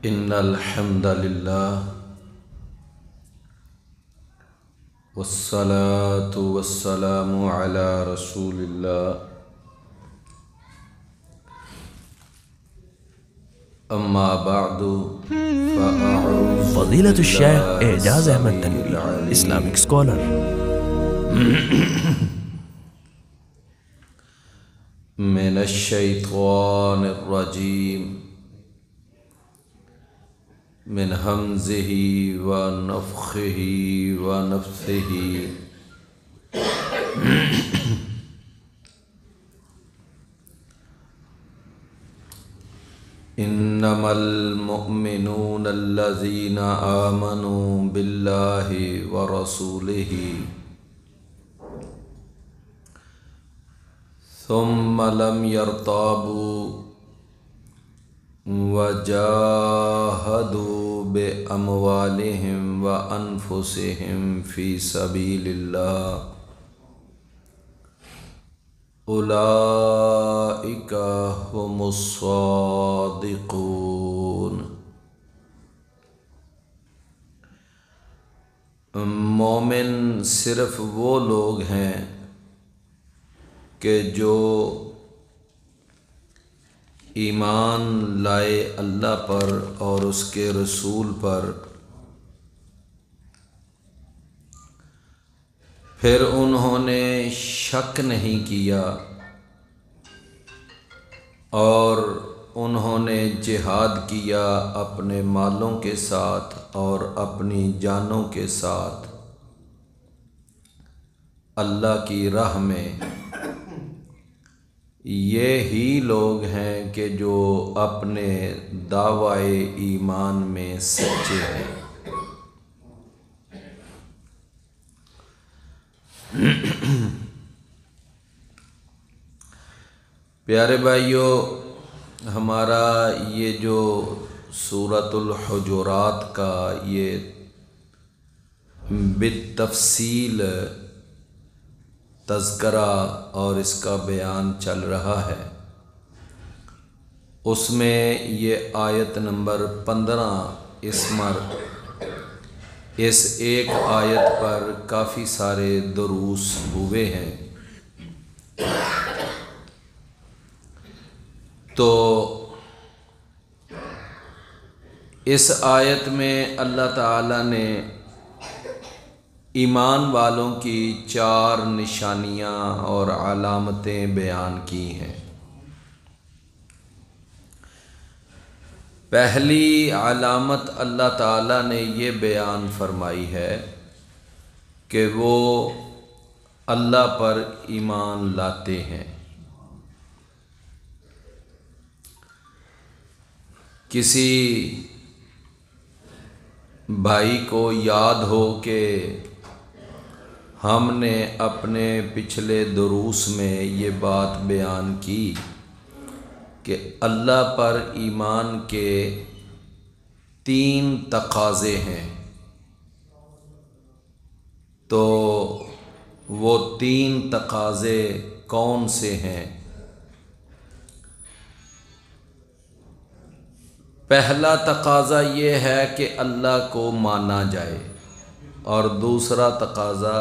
ان الحمد للہ والصلاة والسلام علی رسول اللہ اما بعد فضيلة الشيخ إعجاز أحمد تنوي Islamic scholar. من الشیطان الرجیم من همزه ونفخه ونفثه انما المؤمنون الذين آمنوا بالله ورسوله ثم لم يرتابوا وجاهدوا بأموالهم وأنفسهم في سبيل الله أولئك هم الصادقون۔ مومن صرف وہ لوگ ہیں کہ جو ایمان لائے اللہ پر اور اس کے رسول پر، پھر انہوں نے شک نہیں کیا اور انہوں نے جہاد کیا اپنے مالوں کے ساتھ اور اپنی جانوں کے ساتھ اللہ کی راہ میں۔ یہ ہی لوگ ہیں کہ جو اپنے دعوی ایمان میں سچے ہیں۔ پیارے بھائیو، ہمارا یہ جو سورۃ الحجرات کا یہ بالتفصیل تذکرہ اور اس کا بیان چل رہا ہے، اس میں یہ آیت نمبر 15 اس ایک آیت پر کافی سارے دروس ہوئے ہیں۔ تو اس آیت میں اللہ تعالیٰ نے ایمان والوں کی 4 نشانیاں اور علامتیں بیان کی ہیں۔ پہلی علامت اللہ تعالیٰ نے یہ بیان فرمائی ہے کہ وہ اللہ پر ایمان لاتے ہیں۔ کسی بھائی کو یاد ہو کہ ہم نے اپنے پچھلے دروس میں یہ بات بیان کی کہ اللہ پر ایمان کے 3 تقاضے ہیں۔ تو وہ 3 تقاضے کون سے ہیں؟ پہلا تقاضا یہ ہے کہ اللہ کو مانا جائے، اور دوسرا تقاضا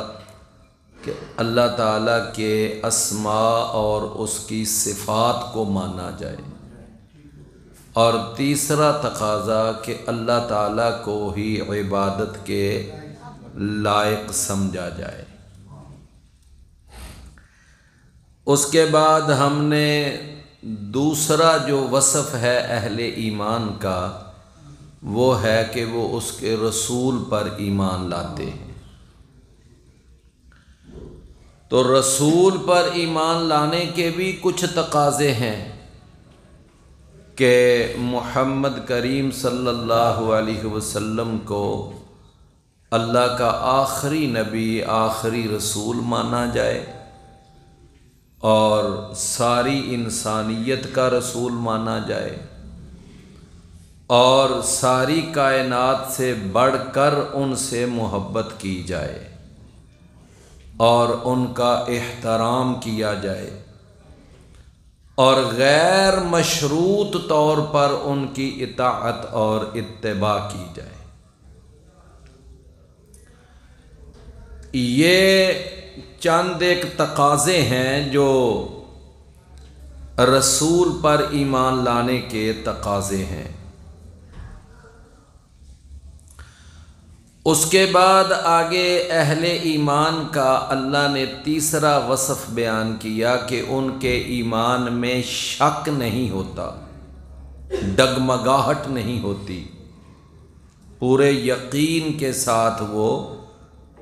کہ اللہ تعالیٰ کے اسماء اور اس کی صفات کو مانا جائے، اور تیسرا تقاضا کہ اللہ تعالیٰ کو ہی عبادت کے لائق سمجھا جائے۔ اس کے بعد ہم نے دوسرا جو وصف ہے اہل ایمان کا، وہ ہے کہ وہ اس کے رسول پر ایمان لاتے ہیں۔ تو رسول پر ایمان لانے کے بھی کچھ تقاضے ہیں کہ محمد کریم صلی اللہ علیہ وسلم کو اللہ کا آخری نبی، آخری رسول مانا جائے، اور ساری انسانیت کا رسول مانا جائے، اور ساری کائنات سے بڑھ کر ان سے محبت کی جائے اور ان کا احترام کیا جائے، اور غیر مشروط طور پر ان کی اطاعت اور اتباع کی جائے۔ یہ چند ایک تقاضے ہیں جو رسول پر ایمان لانے کے تقاضے ہیں۔ اس کے بعد آگے اہل ایمان کا اللہ نے تیسرا وصف بیان کیا کہ ان کے ایمان میں شک نہیں ہوتا، ڈگمگاہٹ نہیں ہوتی، پورے یقین کے ساتھ وہ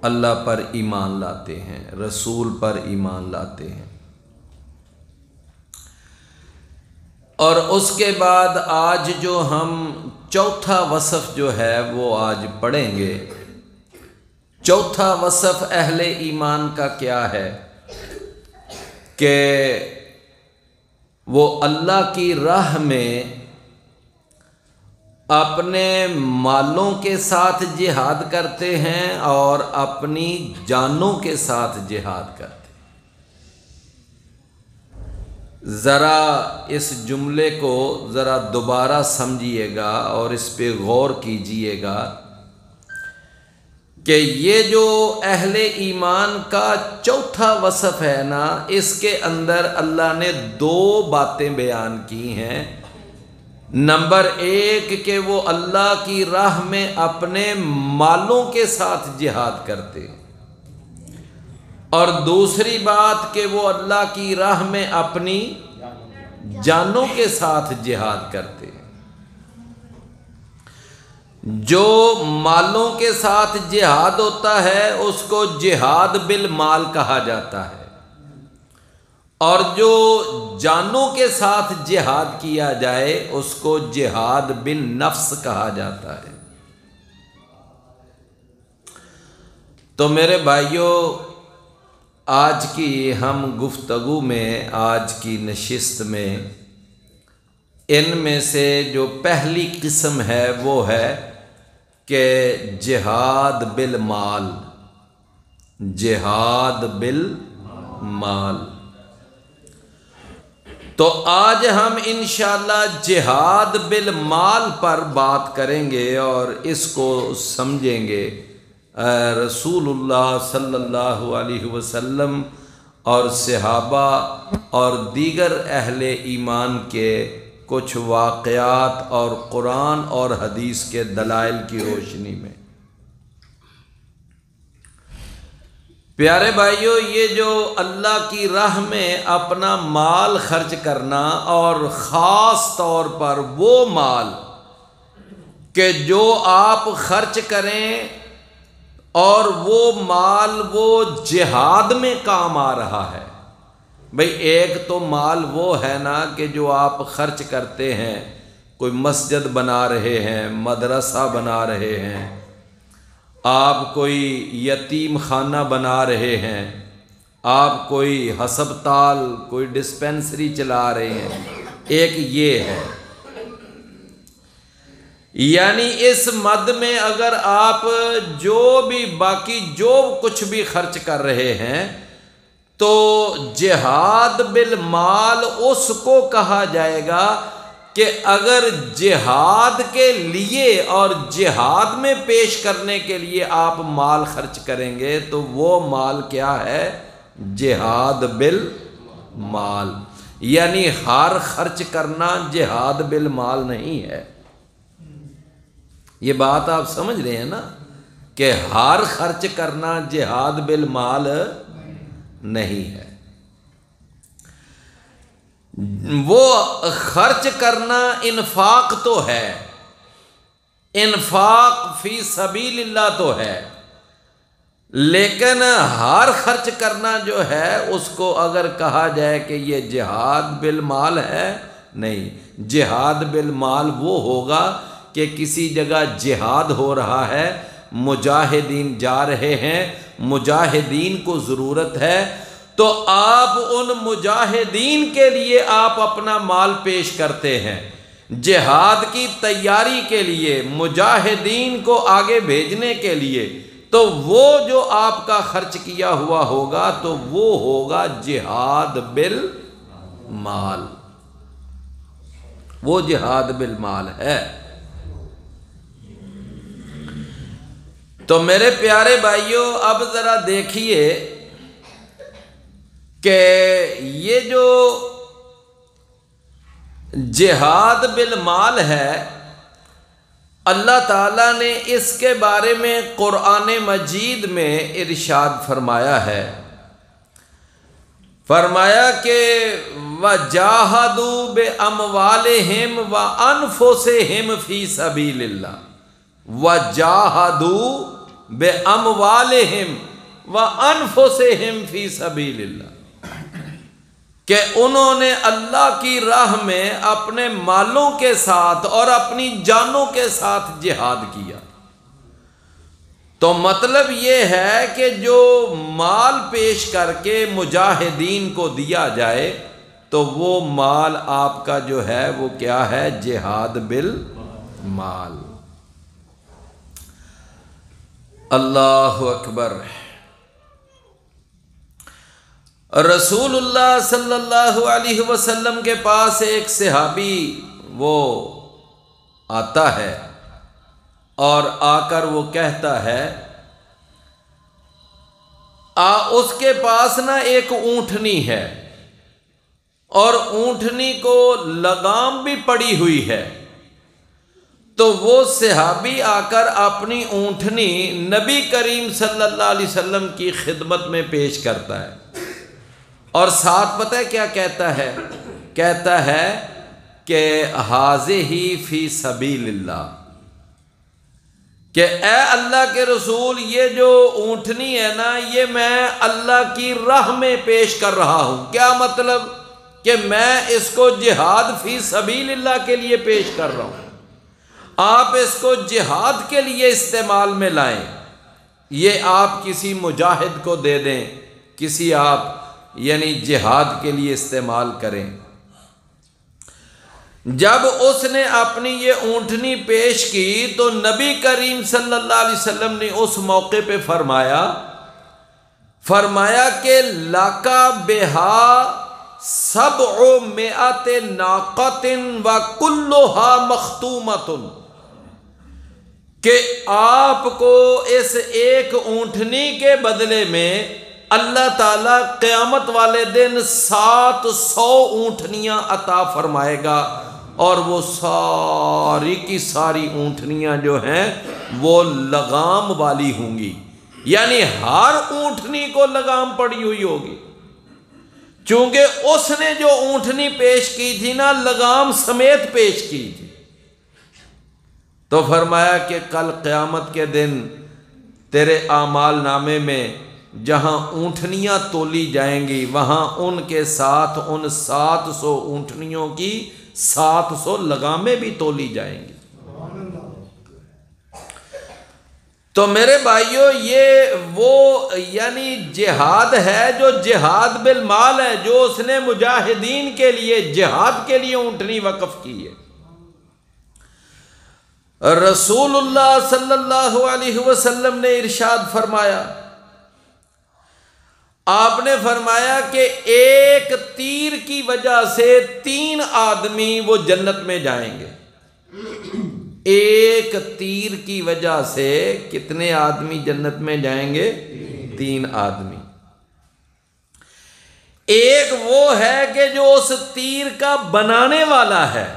اللہ پر ایمان لاتے ہیں، رسول پر ایمان لاتے ہیں۔ اور اس کے بعد آج جو ہم چوتھا وصف جو ہے وہ آج پڑھیں گے۔ چوتھا وصف اہل ایمان کا کیا ہے کہ وہ اللہ کی راہ میں اپنے مالوں کے ساتھ جہاد کرتے ہیں اور اپنی جانوں کے ساتھ جہاد کرتے ہیں۔ ذرا اس جملے کو ذرا دوبارہ سمجھیے گا اور اس پہ غور کیجیے گا کہ یہ جو اہل ایمان کا چوتھا وصف ہے نا، اس کے اندر اللہ نے دو باتیں بیان کی ہیں۔ نمبر ایک کہ وہ اللہ کی راہ میں اپنے مالوں کے ساتھ جہاد کرتے ہیں، اور دوسری بات کہ وہ اللہ کی راہ میں اپنی جانوں کے ساتھ جہاد کرتے ہیں۔ جو مالوں کے ساتھ جہاد ہوتا ہے اس کو جہاد بالمال کہا جاتا ہے، اور جو جانوں کے ساتھ جہاد کیا جائے اس کو جہاد بالنفس کہا جاتا ہے۔ تو میرے بھائیوں، آج کی ہم گفتگو میں، آج کی نشست میں، ان میں سے جو پہلی قسم ہے وہ ہے کہ جہاد بالمال، جہاد بالمال۔ تو آج ہم انشاءاللہ جہاد بالمال پر بات کریں گے اور اس کو سمجھیں گے۔ رسول اللہ صلی اللہ علیہ وسلم اور صحابہ اور دیگر اہل ایمان کے کچھ واقعات اور قرآن اور حدیث کے دلائل کی روشنی میں۔ پیارے بھائیوں، یہ جو اللہ کی راہ میں اپنا مال خرچ کرنا، اور خاص طور پر وہ مال کہ جو آپ خرچ کریں اور وہ مال وہ جہاد میں کام آ رہا ہے۔ بھئی ایک تو مال وہ ہے نا کہ جو آپ خرچ کرتے ہیں، کوئی مسجد بنا رہے ہیں، مدرسہ بنا رہے ہیں، آپ کوئی یتیم خانہ بنا رہے ہیں، آپ کوئی ہسپتال، کوئی ڈسپینسری چلا رہے ہیں، ایک یہ ہے۔ یعنی اس مد میں اگر آپ جو بھی باقی جو کچھ بھی خرچ کر رہے ہیں تو جہاد بالمال اس کو کہا جائے گا کہ اگر جہاد کے لیے اور جہاد میں پیش کرنے کے لیے آپ مال خرچ کریں گے تو وہ مال کیا ہے؟ جہاد بالمال۔ یعنی ہر خرچ کرنا جہاد بالمال نہیں ہے۔ یہ بات آپ سمجھ رہے ہیں نا کہ ہر خرچ کرنا جہاد بالمال نہیں ہے۔ وہ خرچ کرنا انفاق تو ہے، انفاق فی سبیل اللہ تو ہے، لیکن ہر خرچ کرنا جو ہے اس کو اگر کہا جائے کہ یہ جہاد بالمال ہے، نہیں۔ جہاد بالمال وہ ہوگا کہ کسی جگہ جہاد ہو رہا ہے، مجاہدین جا رہے ہیں، مجاہدین کو ضرورت ہے، تو آپ ان مجاہدین کے لیے آپ اپنا مال پیش کرتے ہیں، جہاد کی تیاری کے لیے، مجاہدین کو آگے بھیجنے کے لیے، تو وہ جو آپ کا خرچ کیا ہوا ہوگا تو وہ ہوگا جہاد بالمال۔ وہ جہاد بالمال ہے۔ تو میرے پیارے بھائیوں، اب ذرا دیکھیے کہ یہ جو جہاد بالمال ہے، اللہ تعالیٰ نے اس کے بارے میں قرآن مجید میں ارشاد فرمایا ہے، فرمایا کہ وَجَاهَدُوا بِأَمْوَالِهِمْ وَأَنفُسِهِمْ فِي سَبِيلِ اللَّهِ وَجَاهَدُوا بِأَمْوَالِهِمْ وَأَنفُسِهِمْ فِي سَبِيلِ اللَّهِ، کہ انہوں نے اللہ کی راہ میں اپنے مالوں کے ساتھ اور اپنی جانوں کے ساتھ جہاد کیا۔ تو مطلب یہ ہے کہ جو مال پیش کر کے مجاہدین کو دیا جائے تو وہ مال آپ کا جو ہے وہ کیا ہے؟ جہاد بالمال۔ اللہ اکبر۔ رسول اللہ صلی اللہ علیہ وسلم کے پاس ایک صحابی وہ آتا ہے اور آ کر وہ کہتا ہے، اس کے پاس نا ایک اونٹنی ہے اور اونٹنی کو لگام بھی پڑی ہوئی ہے۔ تو وہ صحابی آ کر اپنی اونٹنی نبی کریم صلی اللہ علیہ وسلم کی خدمت میں پیش کرتا ہے، اور ساتھ پتہ ہے کیا کہتا ہے؟ کہتا ہے کہ ھذہ فی سبیل اللہ، کہ اے اللہ کے رسول، یہ جو اونٹنی ہے نا، یہ میں اللہ کی راہ میں پیش کر رہا ہوں۔ کیا مطلب؟ کہ میں اس کو جہاد فی سبیل اللہ کے لیے پیش کر رہا ہوں، آپ اس کو جہاد کے لیے استعمال میں لائیں، یہ آپ کسی مجاہد کو دے دیں، کسی آپ یعنی جہاد کے لیے استعمال کریں۔ جب اس نے اپنی یہ اونٹنی پیش کی تو نبی کریم صلی اللہ علیہ وسلم نے اس موقع پہ فرمایا کہ لاکا بہا 700 ناقۃ وکلھا مختومۃ، کہ آپ کو اس ایک اونٹنی کے بدلے میں اللہ تعالیٰ قیامت والے دن 700 اونٹنیاں عطا فرمائے گا، اور وہ ساری کی ساری اونٹنیاں جو ہیں وہ لگام والی ہوں گی، یعنی ہر اونٹنی کو لگام پڑی ہوئی ہوگی، چونکہ اس نے جو اونٹنی پیش کی تھی نا، لگام سمیت پیش کی تھی۔ تو فرمایا کہ کل قیامت کے دن تیرے اعمال نامے میں جہاں اونٹنیاں تولی جائیں گی، وہاں ان کے ساتھ ان 700 اونٹنیوں کی 700 لگامیں بھی تولی جائیں گی۔ تو میرے بھائیوں، یہ وہ یعنی جہاد ہے جو جہاد بالمال ہے، جو اس نے مجاہدین کے لیے جہاد کے لیے اونٹنی وقف کی ہے۔ رسول اللہ صلی اللہ علیہ وسلم نے ارشاد فرمایا، آپ نے فرمایا کہ ایک تیر کی وجہ سے 3 آدمی وہ جنت میں جائیں گے۔ ایک تیر کی وجہ سے کتنے آدمی جنت میں جائیں گے؟ 3 آدمی۔ ایک وہ ہے کہ جو اس تیر کا بنانے والا ہے،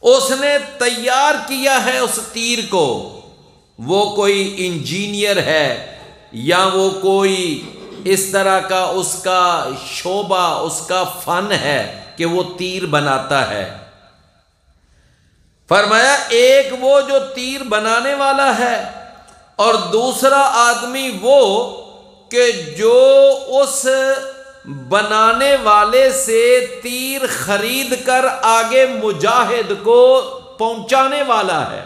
اس نے تیار کیا ہے اس تیر کو، وہ کوئی انجینئر ہے یا وہ کوئی اس طرح کا اس کا شعبہ، اس کا فن ہے کہ وہ تیر بناتا ہے۔ فرمایا ایک وہ جو تیر بنانے والا ہے، اور دوسرا آدمی وہ کہ جو اس بنانے والے سے تیر خرید کر آگے مجاہد کو پہنچانے والا ہے۔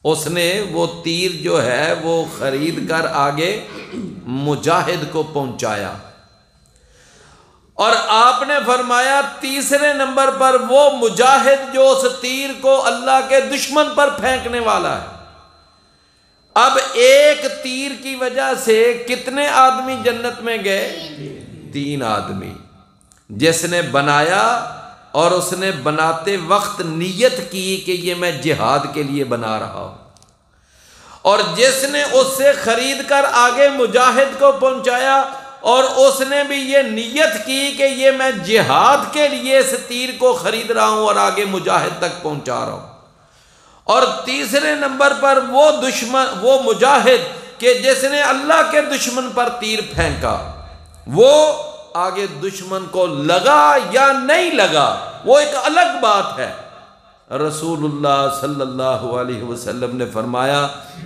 اس نے وہ تیر جو ہے وہ خرید کر آگے مجاہد کو پہنچایا۔ اور آپ نے فرمایا تیسرے نمبر پر وہ مجاہد جو اس تیر کو اللہ کے دشمن پر پھینکنے والا ہے۔ اب ایک تیر کی وجہ سے کتنے آدمی جنت میں گئے؟ 3 آدمی، جس نے بنایا اور اس نے بناتے وقت نیت کی کہ یہ میں جہاد کے لیے بنا رہا ہوں، اور جس نے اس سے خرید کر آگے مجاہد کو پہنچایا اور اس نے بھی یہ نیت کی کہ یہ میں جہاد کے لیے اس تیر کو خرید رہا ہوں اور آگے مجاہد تک پہنچا رہا ہوں، اور تیسرے نمبر پر وہ مجاہد کہ جس نے اللہ کے دشمن پر تیر پھینکا، وہ آگے دشمن کو لگا یا نہیں لگا وہ ایک الگ بات ہے۔ رسول اللہ صلی اللہ علیہ وسلم نے فرمایا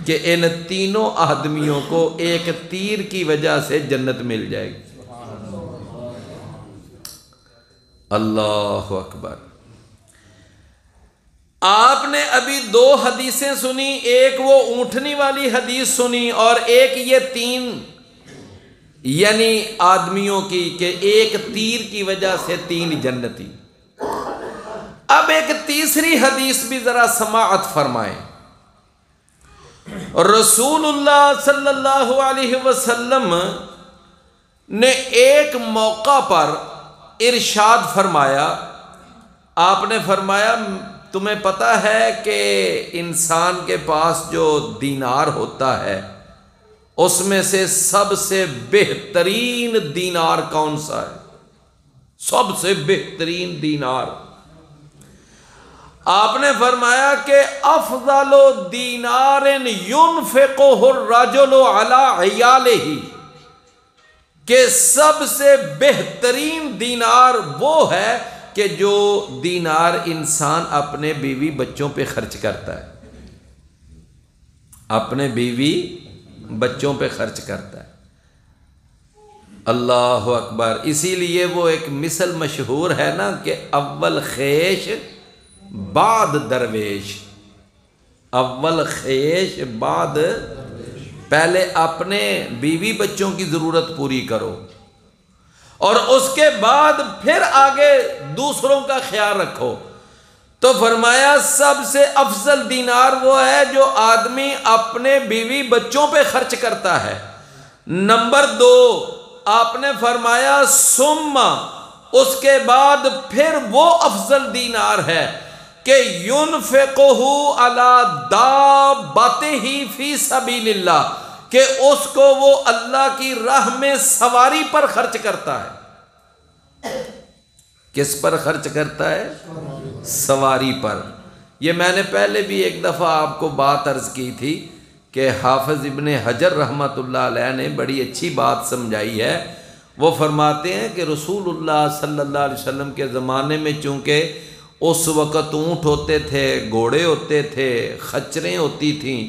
کہ ان تینوں آدمیوں کو ایک تیر کی وجہ سے جنت مل جائے گی۔ اللہ اکبر۔ آپ نے ابھی 2 حدیثیں سنی، ایک وہ اونٹنی والی حدیث سنی اور ایک یہ 3 یعنی آدمیوں کی کہ ایک تیر کی وجہ سے 3 جنتی۔ اب ایک تیسری حدیث بھی ذرا سماعت فرمائیں۔ رسول اللہ صلی اللہ علیہ وسلم نے ایک موقع پر ارشاد فرمایا، آپ نے فرمایا تمہیں پتہ ہے کہ انسان کے پاس جو دینار ہوتا ہے اس میں سے سب سے بہترین دینار کون سا ہے؟ سب سے بہترین دینار، آپ نے فرمایا کہ افضل دینار ينفقه الرجل على عیالہ، کہ سب سے بہترین دینار وہ ہے کہ جو دینار انسان اپنے بیوی بچوں پہ خرچ کرتا ہے، اپنے بیوی بچوں پہ خرچ کرتا ہے۔ اللہ اکبر۔ اسی لیے وہ ایک مثل مشہور ہے نا کہ اول خیش بعد درویش، اول خیش بعد، پہلے اپنے بیوی بچوں کی ضرورت پوری کرو اور اس کے بعد پھر آگے دوسروں کا خیال رکھو۔ تو فرمایا سب سے افضل دینار وہ ہے جو آدمی اپنے بیوی بچوں پہ خرچ کرتا ہے۔ نمبر 2 آپ نے فرمایا ثم، اس کے بعد پھر وہ افضل دینار ہے کہ ينفقہ علی دابتہ فی سبیل اللہ، کہ اس کو وہ اللہ کی راہ میں سواری پر خرچ کرتا ہے۔ کس پر خرچ کرتا ہے؟ سواری پر۔ یہ میں نے پہلے بھی ایک دفعہ آپ کو بات عرض کی تھی کہ حافظ ابن حجر رحمۃ اللہ علیہ نے بڑی اچھی بات سمجھائی ہے۔ وہ فرماتے ہیں کہ رسول اللہ صلی اللہ علیہ وسلم کے زمانے میں چونکہ اس وقت اونٹ ہوتے تھے، گھوڑے ہوتے تھے، خچریں ہوتی تھیں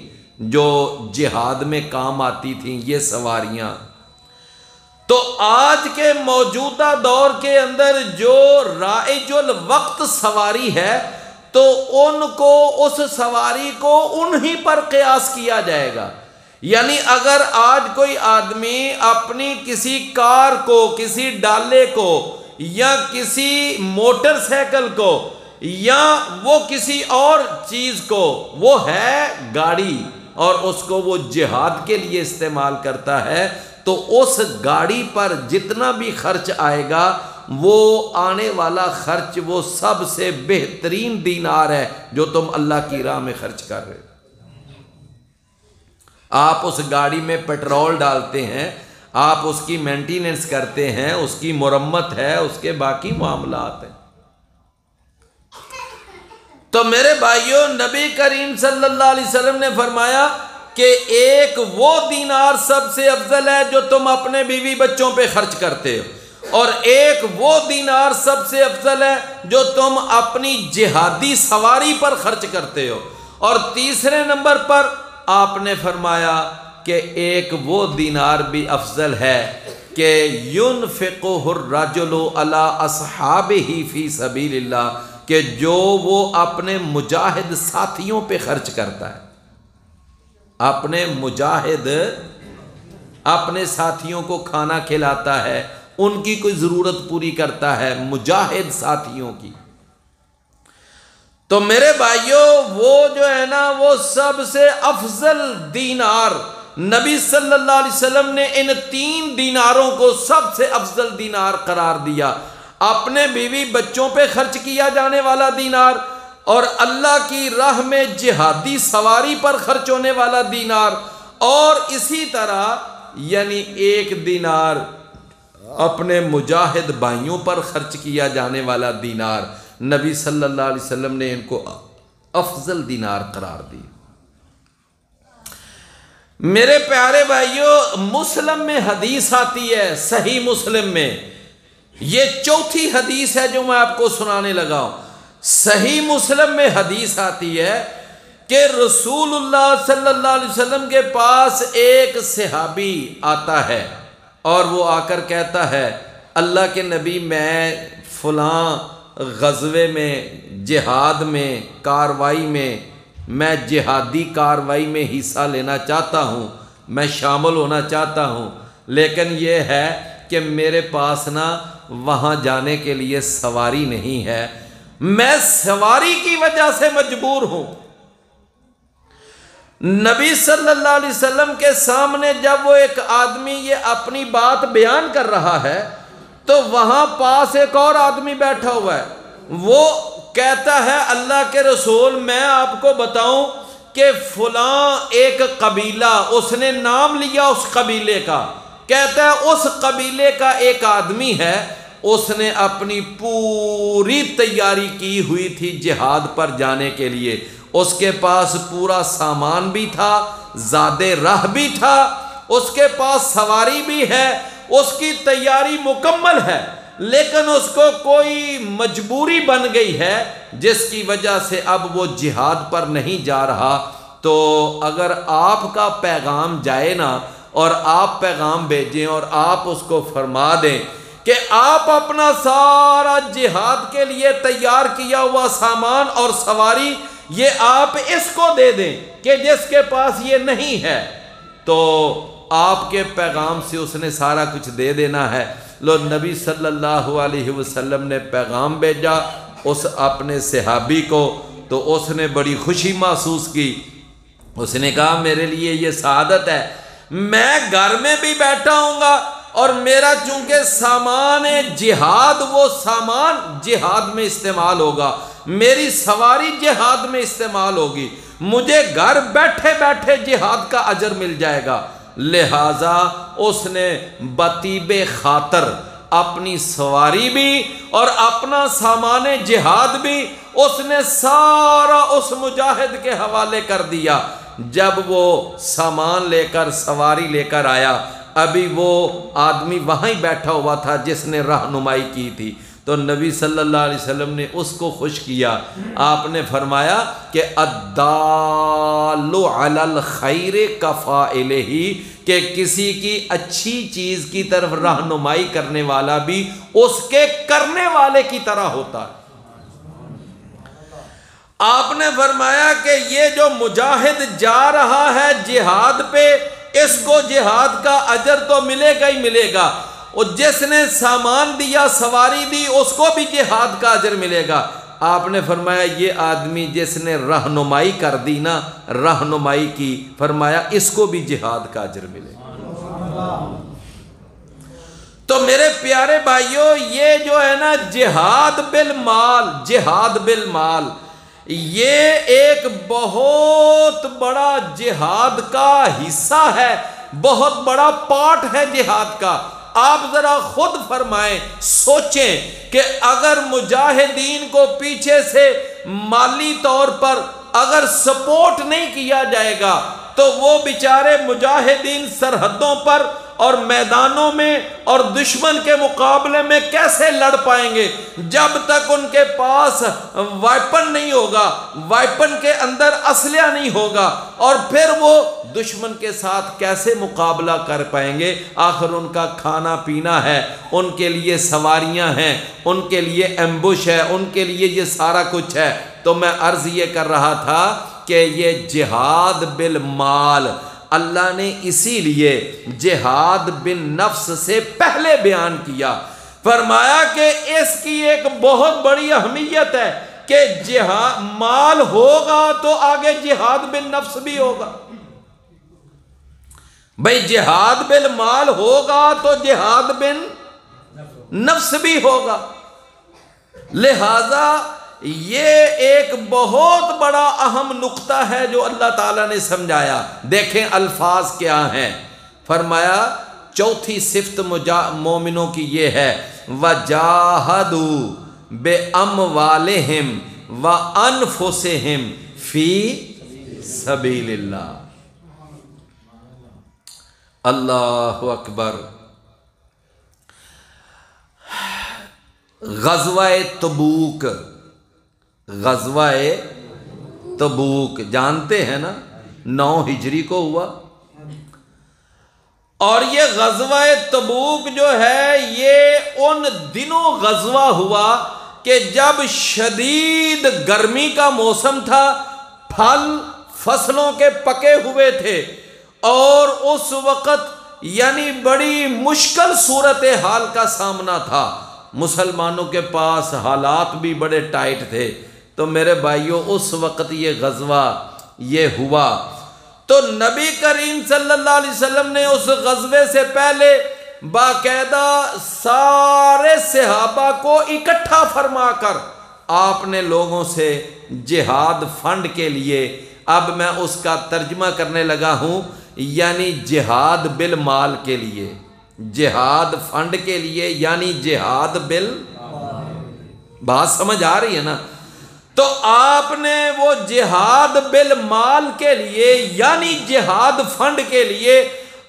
جو جہاد میں کام آتی تھیں، یہ سواریاں، تو آج کے موجودہ دور کے اندر جو رائج الوقت سواری ہے تو ان کو اس سواری کو انہی پر قیاس کیا جائے گا۔ یعنی اگر آج کوئی آدمی اپنی کسی کار کو، کسی ڈالے کو یا کسی موٹر سائیکل کو یا وہ کسی اور چیز کو، وہ ہے گاڑی، اور اس کو وہ جہاد کے لیے استعمال کرتا ہے، تو اس گاڑی پر جتنا بھی خرچ آئے گا وہ آنے والا خرچ وہ سب سے بہترین دینار ہے جو تم اللہ کی راہ میں خرچ کر رہے ہو۔ آپ اس گاڑی میں پیٹرول ڈالتے ہیں، آپ اس کی مینٹیننس کرتے ہیں، اس کی مرمت ہے، اس کے باقی معاملات ہیں۔ تو میرے بھائیوں، نبی کریم صلی اللہ علیہ وسلم نے فرمایا کہ ایک وہ دینار سب سے افضل ہے جو تم اپنے بیوی بچوں پہ خرچ کرتے ہو، اور ایک وہ دینار سب سے افضل ہے جو تم اپنی جہادی سواری پر خرچ کرتے ہو، اور تیسرے نمبر پر آپ نے فرمایا کہ ایک وہ دینار بھی افضل ہے کہ ينفقہ الرجل علی اصحابہ فی سبیل اللہ، کہ جو وہ اپنے مجاہد ساتھیوں پہ خرچ کرتا ہے، اپنے مجاہد اپنے ساتھیوں کو کھانا کھلاتا ہے، ان کی کوئی ضرورت پوری کرتا ہے، مجاہد ساتھیوں کی۔ تو میرے بھائیوں، وہ جو ہے نا وہ سب سے افضل دینار، نبی صلی اللہ علیہ وسلم نے ان 3 دیناروں کو سب سے افضل دینار قرار دیا۔ اپنے بیوی بچوں پہ خرچ کیا جانے والا دینار اور اللہ کی راہ میں جہادی سواری پر خرچ ہونے والا دینار، اور اسی طرح یعنی 1 دینار اپنے مجاہد بھائیوں پر خرچ کیا جانے والا دینار، نبی صلی اللہ علیہ وسلم نے ان کو افضل دینار قرار دی۔ میرے پیارے بھائیوں، مسلم میں حدیث آتی ہے، صحیح مسلم میں، یہ چوتھی حدیث ہے جو میں آپ کو سنانے لگا ہوں۔ صحیح مسلم میں حدیث آتی ہے کہ رسول اللہ صلی اللہ علیہ وسلم کے پاس ایک صحابی آتا ہے اور وہ آ کر کہتا ہے، اللہ کے نبی میں فلاں غزوے میں، جہاد میں، کاروائی میں جہادی کاروائی میں حصہ لینا چاہتا ہوں، میں شامل ہونا چاہتا ہوں، لیکن یہ ہے کہ میرے پاس نا وہاں جانے کے لیے سواری نہیں ہے، میں سواری کی وجہ سے مجبور ہوں۔ نبی صلی اللہ علیہ وسلم کے سامنے جب وہ ایک آدمی یہ اپنی بات بیان کر رہا ہے تو وہاں پاس ایک اور آدمی بیٹھا ہوا ہے، وہ کہتا ہے، اللہ کے رسول میں آپ کو بتاؤں کہ فلاں ایک قبیلہ، اس نے نام لیا اس قبیلے کا، کہتا ہے اس قبیلے کا ایک آدمی ہے، اس نے اپنی پوری تیاری کی ہوئی تھی جہاد پر جانے کے لیے، اس کے پاس پورا سامان بھی تھا، زادِ راہ بھی تھا، اس کے پاس سواری بھی ہے، اس کی تیاری مکمل ہے، لیکن اس کو کوئی مجبوری بن گئی ہے جس کی وجہ سے اب وہ جہاد پر نہیں جا رہا۔ تو اگر آپ کا پیغام جائے نا اور آپ پیغام بھیجیں اور آپ اس کو فرما دیں کہ آپ اپنا سارا جہاد کے لیے تیار کیا ہوا سامان اور سواری یہ آپ اس کو دے دیں کہ جس کے پاس یہ نہیں ہے، تو آپ کے پیغام سے اس نے سارا کچھ دے دینا ہے۔ لو نبی صلی اللہ علیہ وسلم نے پیغام بھیجا اس اپنے صحابی کو، تو اس نے بڑی خوشی محسوس کی، اس نے کہا میرے لیے یہ سعادت ہے، میں گھر میں بھی بیٹھا ہوں گا اور میرا چونکہ سامان جہاد، وہ سامان جہاد میں استعمال ہوگا، میری سواری جہاد میں استعمال ہوگی، مجھے گھر بیٹھے بیٹھے جہاد کا اجر مل جائے گا۔ لہٰذا اس نے بطیب خاطر اپنی سواری بھی اور اپنا سامان جہاد بھی اس نے سارا اس مجاہد کے حوالے کر دیا۔ جب وہ سامان لے کر، سواری لے کر آیا، ابھی وہ آدمی وہاں ہی بیٹھا ہوا تھا جس نے رہنمائی کی تھی، تو نبی صلی اللہ علیہ وسلم نے اس کو خوش کیا۔ آپ نے فرمایا کہ الدال علی الخیر کفاعلہ، کہ کسی کی اچھی چیز کی طرف رہنمائی کرنے والا بھی اس کے کرنے والے کی طرح ہوتا ہے۔ آپ نے فرمایا کہ یہ جو مجاہد جا رہا ہے جہاد پہ، اس کو جہاد کا اجر تو ملے گا ہی ملے گا، اور جس نے سامان دیا، سواری دی، اس کو بھی جہاد کا اجر ملے گا۔ آپ نے فرمایا یہ آدمی جس نے رہنمائی کر دی نا، رہنمائی کی، فرمایا اس کو بھی جہاد کا اجر ملے گا۔ تو میرے پیارے بھائیوں، یہ جو ہے نا جہاد بالمال، جہاد بالمال، یہ ایک بہت بڑا جہاد کا حصہ ہے، بہت بڑا پارٹ ہے جہاد کا۔ آپ ذرا خود فرمائیں، سوچیں کہ اگر مجاہدین کو پیچھے سے مالی طور پر اگر سپورٹ نہیں کیا جائے گا تو وہ بیچارے مجاہدین سرحدوں پر اور میدانوں میں اور دشمن کے مقابلے میں کیسے لڑ پائیں گے؟ جب تک ان کے پاس وائپن نہیں ہوگا، وائپن کے اندر اسلحہ نہیں ہوگا، اور پھر وہ دشمن کے ساتھ کیسے مقابلہ کر پائیں گے؟ آخر ان کا کھانا پینا ہے، ان کے لیے سواریاں ہیں، ان کے لیے ایمبوش ہے، ان کے لیے یہ سارا کچھ ہے۔ تو میں عرض یہ کر رہا تھا کہ یہ جہاد بالمال اللہ نے اسی لیے جہاد بالنفس سے پہلے بیان کیا، فرمایا کہ اس کی ایک بہت بڑی اہمیت ہے کہ جہاد مال ہوگا تو آگے جہاد بالنفس بھی ہوگا۔ بھئی جہاد بالمال ہوگا تو جہاد بالنفس بھی ہوگا۔ لہذا یہ ایک بہت بڑا اہم نقطہ ہے جو اللہ تعالیٰ نے سمجھایا۔ دیکھیں الفاظ کیا ہیں، فرمایا چوتھی صفت مومنوں کی یہ ہے وَجَاهَدُوا بِأَمْوَالِهِمْ وَأَنفُسِهِمْ فِي سَبِيلِ اللَّهِ۔ اللہ اکبر۔ غزوہ تبوک، غزوہ تبوک جانتے ہیں نا، 9 ہجری کو ہوا، اور یہ غزوہ تبوک جو ہے یہ ان دنوں غزوہ ہوا کہ جب شدید گرمی کا موسم تھا، پھل فصلوں کے پکے ہوئے تھے، اور اس وقت یعنی بڑی مشکل صورتحال کا سامنا تھا، مسلمانوں کے پاس حالات بھی بڑے ٹائٹ تھے۔ تو میرے بھائیوں اس وقت یہ غزوہ یہ ہوا، تو نبی کریم صلی اللہ علیہ وسلم نے اس غزوے سے پہلے باقاعدہ سارے صحابہ کو اکٹھا فرما کر آپ نے لوگوں سے جہاد فنڈ کے لیے، اب میں اس کا ترجمہ کرنے لگا ہوں، یعنی جہاد بالمال کے لیے، جہاد فنڈ کے لیے، یعنی جہاد بات سمجھ آ رہی ہے نا؟ تو آپ نے وہ جہاد بالمال کے لیے یعنی جہاد فنڈ کے لیے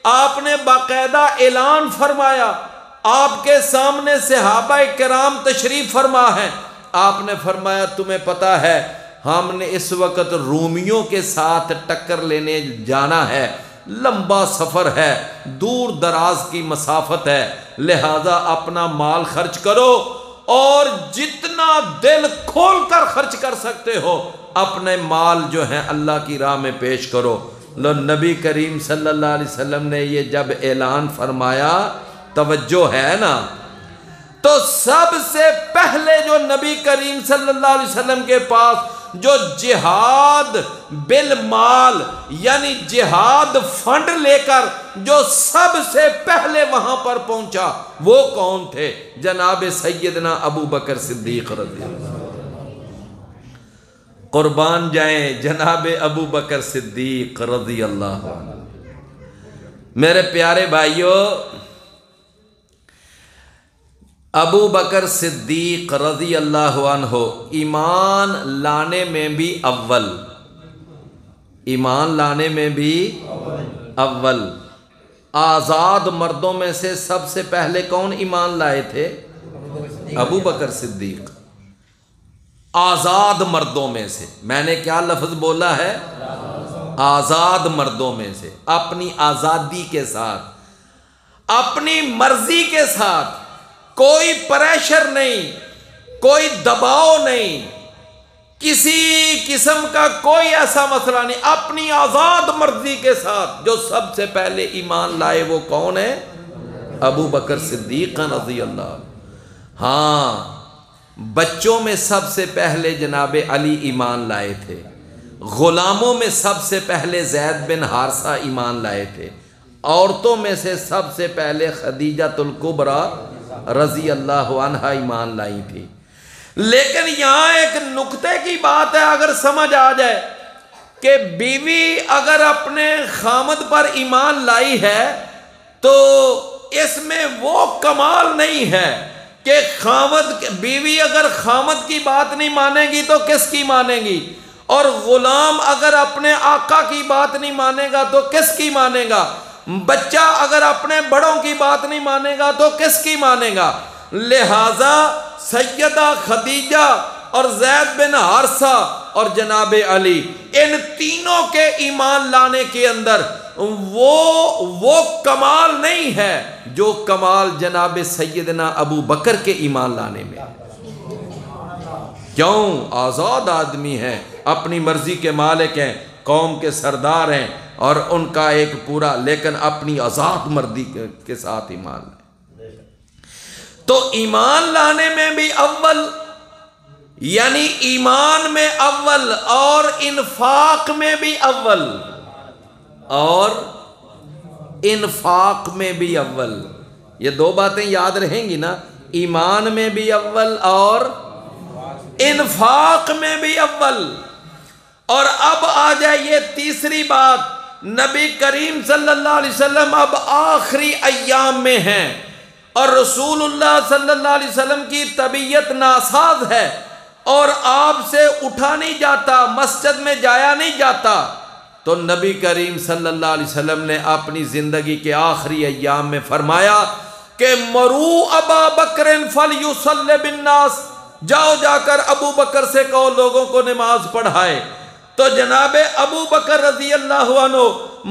آپ نے باقاعدہ اعلان فرمایا، آپ کے سامنے صحابہ کرام تشریف فرما ہے، آپ نے فرمایا تمہیں پتہ ہے ہم نے اس وقت رومیوں کے ساتھ ٹکر لینے جانا ہے، لمبا سفر ہے، دور دراز کی مسافت ہے، لہذا اپنا مال خرچ کرو اور جتنا دل کھول کر خرچ کر سکتے ہو اپنے مال جو ہیں اللہ کی راہ میں پیش کرو۔ لو نبی کریم صلی اللہ علیہ وسلم نے یہ جب اعلان فرمایا، توجہ ہے نا، تو سب سے پہلے جو نبی کریم صلی اللہ علیہ وسلم کے پاس جو جہاد بالمال یعنی جہاد فنڈ لے کر جو سب سے پہلے وہاں پر پہنچا وہ کون تھے؟ جناب سیدنا ابو بکر صدیق رضی اللہ عنہ۔ قربان جائیں جناب ابو بکر صدیق رضی اللہ عنہ۔ میرے پیارے بھائیوں، ابو بکر صدیق رضی اللہ عنہ ایمان لانے میں بھی اول، ایمان لانے میں بھی اول۔ آزاد مردوں میں سے سب سے پہلے کون ایمان لائے تھے؟ ابو بکر صدیق۔ آزاد مردوں میں سے، میں نے کیا لفظ بولا ہے؟ آزاد مردوں میں سے، اپنی آزادی کے ساتھ، اپنی مرضی کے ساتھ، کوئی پریشر نہیں، کوئی دباؤ نہیں، کسی قسم کا کوئی ایسا مسئلہ نہیں، اپنی آزاد مرضی کے ساتھ جو سب سے پہلے ایمان لائے وہ کون ہے؟ ابو بکر صدیق رضی اللہ عنہ۔ ہاں، بچوں میں سب سے پہلے جناب علی ایمان لائے تھے، غلاموں میں سب سے پہلے زید بن حارثہ ایمان لائے تھے، عورتوں میں سے سب سے پہلے خدیجہ الکبریٰ رضی اللہ عنہ ایمان لائی تھی۔ لیکن یہاں ایک نقطے کی بات ہے، اگر سمجھ آ جائے کہ بیوی اگر اپنے خامد پر ایمان لائی ہے تو اس میں وہ کمال نہیں ہے کہ بیوی اگر خامد کی بات نہیں مانے گی تو کس کی مانے گی، اور غلام اگر اپنے آقا کی بات نہیں مانے گا تو کس کی مانے گا، بچہ اگر اپنے بڑوں کی بات نہیں مانے گا تو کس کی مانے گا۔ لہذا سیدہ خدیجہ اور زید بن حارثہ اور جناب علی، ان تینوں کے ایمان لانے کے اندر وہ کمال نہیں ہے جو کمال جناب سیدنا ابو بکر کے ایمان لانے میں۔ کیوں؟ آزاد آدمی ہیں، اپنی مرضی کے مالک ہیں، قوم کے سردار ہیں، اور ان کا ایک پورا، لیکن اپنی آزاد مرضی کے ساتھ ایمان لائے۔ تو ایمان لانے میں بھی اول، یعنی ایمان میں اول، اور انفاق میں بھی اول، اور انفاق میں بھی اول۔ یہ دو باتیں یاد رہیں گی نا، ایمان میں بھی اول اور انفاق میں بھی اول۔ اور اب آ جائیے تیسری بات، نبی کریم صلی اللہ علیہ وسلم اب آخری ایام میں ہیں اور رسول اللہ صلی اللہ علیہ وسلم کی طبیعت ناساز ہے اور آپ سے اٹھا نہیں جاتا، مسجد میں جایا نہیں جاتا، تو نبی کریم صلی اللہ علیہ وسلم نے اپنی زندگی کے آخری ایام میں فرمایا کہ مرو ابا بکر فلیصلی بالناس، جاؤ جا کر ابو بکر سے کہو لوگوں کو نماز پڑھائے۔ تو جناب ابو بکر رضی اللہ عنہ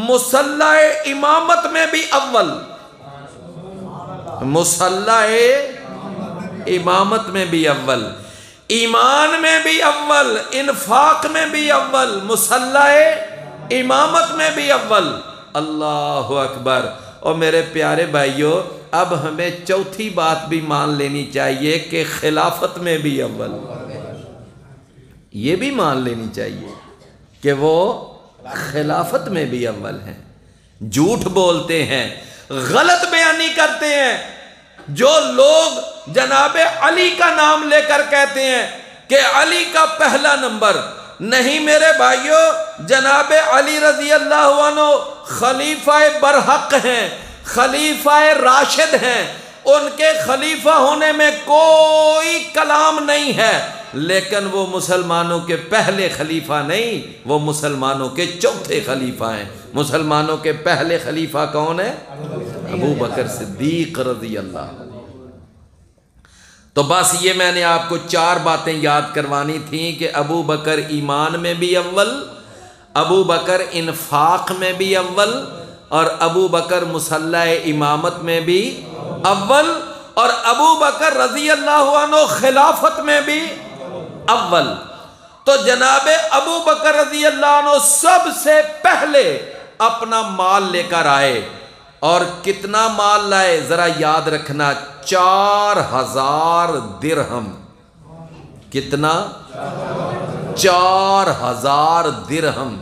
مصلی امامت میں بھی اول، مصلی امامت میں بھی اول، ایمان میں بھی اول، انفاق میں بھی اول، مصلی امامت میں بھی اول۔ اللہ اکبر۔ اور میرے پیارے بھائیوں، اب ہمیں چوتھی بات بھی مان لینی چاہیے کہ خلافت میں بھی اول، یہ بھی مان لینی چاہیے کہ وہ خلافت میں بھی اول ہیں۔ جھوٹ بولتے ہیں، غلط بیانی کرتے ہیں جو لوگ جناب علی کا نام لے کر کہتے ہیں کہ علی کا پہلا نمبر نہیں۔ میرے بھائیوں، جناب علی رضی اللہ عنہ خلیفہ برحق ہیں، خلیفہ راشد ہیں، ان کے خلیفہ ہونے میں کوئی کلام نہیں ہے، لیکن وہ مسلمانوں کے پہلے خلیفہ نہیں، وہ مسلمانوں کے چوتھے خلیفہ ہیں۔ مسلمانوں کے پہلے خلیفہ کون ہے؟ ابو بکر صدیق رضی اللہ عنہ۔ تو بس یہ میں نے آپ کو 4 باتیں یاد کروانی تھیں کہ ابو بکر ایمان میں بھی اول، ابو بکر انفاق میں بھی اول، اور ابو بکر مصلی امامت میں بھی اول، اور ابو بکر رضی اللہ عنہ خلافت میں بھی اول۔ تو جناب ابو بکر رضی اللہ عنہ سب سے پہلے اپنا مال لے کر آئے، اور کتنا مال لائے ذرا یاد رکھنا، 4000 درہم۔ کتنا؟ 4000 درہم۔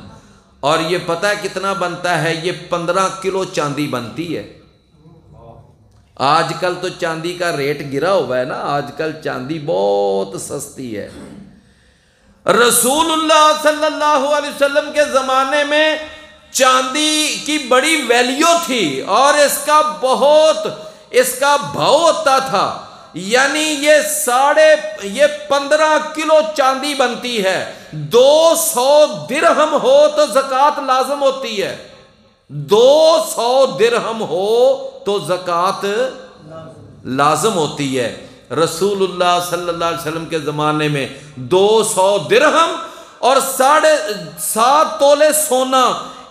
اور یہ پتہ ہے کتنا بنتا ہے؟ یہ 15 کلو چاندی بنتی ہے۔ آج کل تو چاندی کا ریٹ گرا ہوا ہے نا، آج کل چاندی بہت سستی ہے۔ رسول اللہ صلی اللہ علیہ وسلم کے زمانے میں چاندی کی بڑی ویلیو تھی اور اس کا بھاؤ ہوتا تھا، یعنی یہ 15 کلو چاندی بنتی ہے، 200 درہم ہو تو زکوٰۃ لازم ہوتی ہے، 200 درہم ہو تو زکوٰۃ لازم ہوتی ہے۔ رسول اللہ صلی اللہ علیہ وسلم کے زمانے میں 200 درہم اور 7.5 تولے سونا،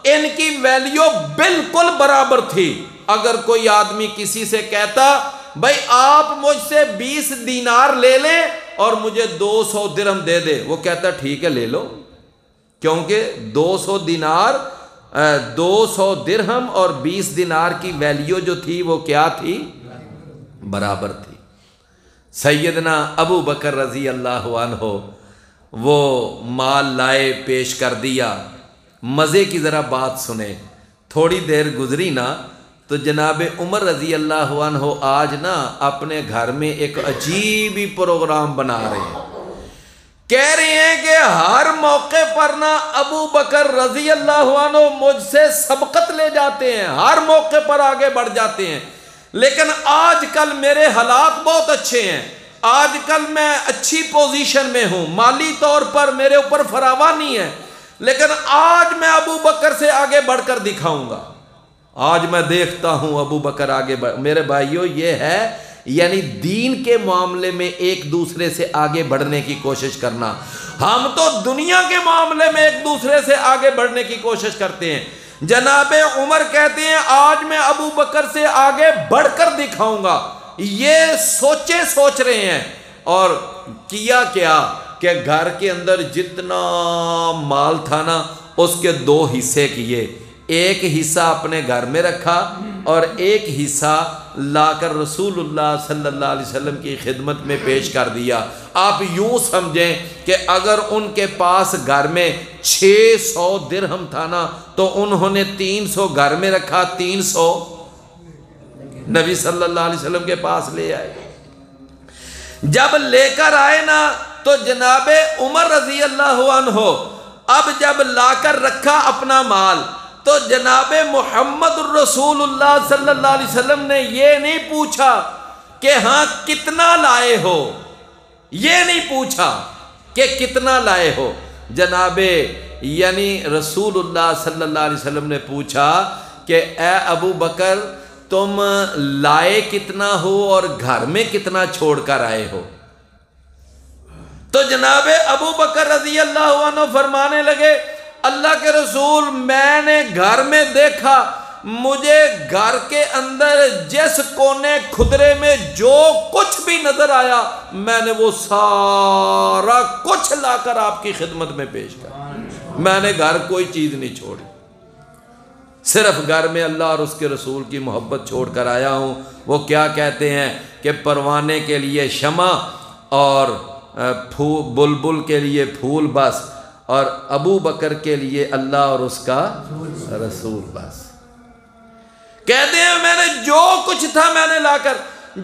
ان کی ویلیو بالکل برابر تھی۔ اگر کوئی آدمی کسی سے کہتا بھائی آپ مجھ سے 20 دینار لے لیں اور مجھے 200 درہم دے دے، وہ کہتا ٹھیک ہے لے لو، کیونکہ 200 دینار 200 درہم اور 20 دینار کی ویلیو جو تھی وہ کیا تھی؟ برابر تھی۔ سیدنا ابو بکر رضی اللہ عنہ وہ مال لائے، پیش کر دیا۔ مزے کی ذرا بات سنیں، تھوڑی دیر گزری نا تو جناب عمر رضی اللہ عنہ آج نا اپنے گھر میں ایک عجیب ہی پروگرام بنا رہے ہیں۔ کہہ رہے ہیں کہ ہر موقع پر نا ابو بکر رضی اللہ عنہ مجھ سے سبقت لے جاتے ہیں، ہر موقع پر آگے بڑھ جاتے ہیں، لیکن آج کل میرے حالات بہت اچھے ہیں، آج کل میں اچھی پوزیشن میں ہوں، مالی طور پر میرے اوپر فراوانی ہے، لیکن آج میں ابو بکر سے آگے بڑھ کر دکھاؤں گا۔ آج میں دیکھتا ہوں ابو بکر آگے میرے بھائیوں یہ ہے یعنی دین کے معاملے میں ایک دوسرے سے آگے بڑھنے کی کوشش کرنا۔ ہم تو دنیا کے معاملے میں ایک دوسرے سے آگے بڑھنے کی کوشش کرتے ہیں۔ جناب عمر کہتے ہیں آج میں ابو بکر سے آگے بڑھ کر دکھاؤں گا، یہ سوچ رہے ہیں، اور کیا کہ گھر کے اندر جتنا مال تھا نا اس کے 2 حصے کیے، ایک حصہ اپنے گھر میں رکھا اور ایک حصہ لا کر رسول اللہ صلی اللہ علیہ وسلم کی خدمت میں پیش کر دیا۔ آپ یوں سمجھیں کہ اگر ان کے پاس گھر میں 600 درہم تھا نا تو انہوں نے 300 گھر میں رکھا، 300 نبی صلی اللہ علیہ وسلم کے پاس لے آئے۔ جب لے کر آئے نا تو جناب عمر رضی اللہ عنہ اب جب لا کر رکھا اپنا مال تو جناب محمد الرسول اللہ صلی اللہ علیہ وسلم نے یہ نہیں پوچھا کہ ہاں کتنا لائے ہو، یہ نہیں پوچھا کہ کتنا لائے ہو، جناب یعنی رسول اللہ صلی اللہ علیہ وسلم نے پوچھا کہ اے ابو بکر تم لائے کتنا ہو اور گھر میں کتنا چھوڑ کر آئے ہو؟ تو جناب ابو بکر رضی اللہ عنہ فرمانے لگے اللہ کے رسول میں نے گھر میں دیکھا، مجھے گھر کے اندر جس کونے کھدرے میں جو کچھ بھی نظر آیا میں نے وہ سارا کچھ لا کر آپ کی خدمت میں پیش کر، میں نے گھر کوئی چیز نہیں چھوڑی، صرف گھر میں اللہ اور اس کے رسول کی محبت چھوڑ کر آیا ہوں۔ وہ کیا کہتے ہیں کہ پروانے کے لیے شمع اور بلبل کے لیے پھول بس، اور ابو بکر کے لیے اللہ اور اس کا رسول بس۔ کہتے ہیں میں نے جو کچھ تھا میں نے لا کر،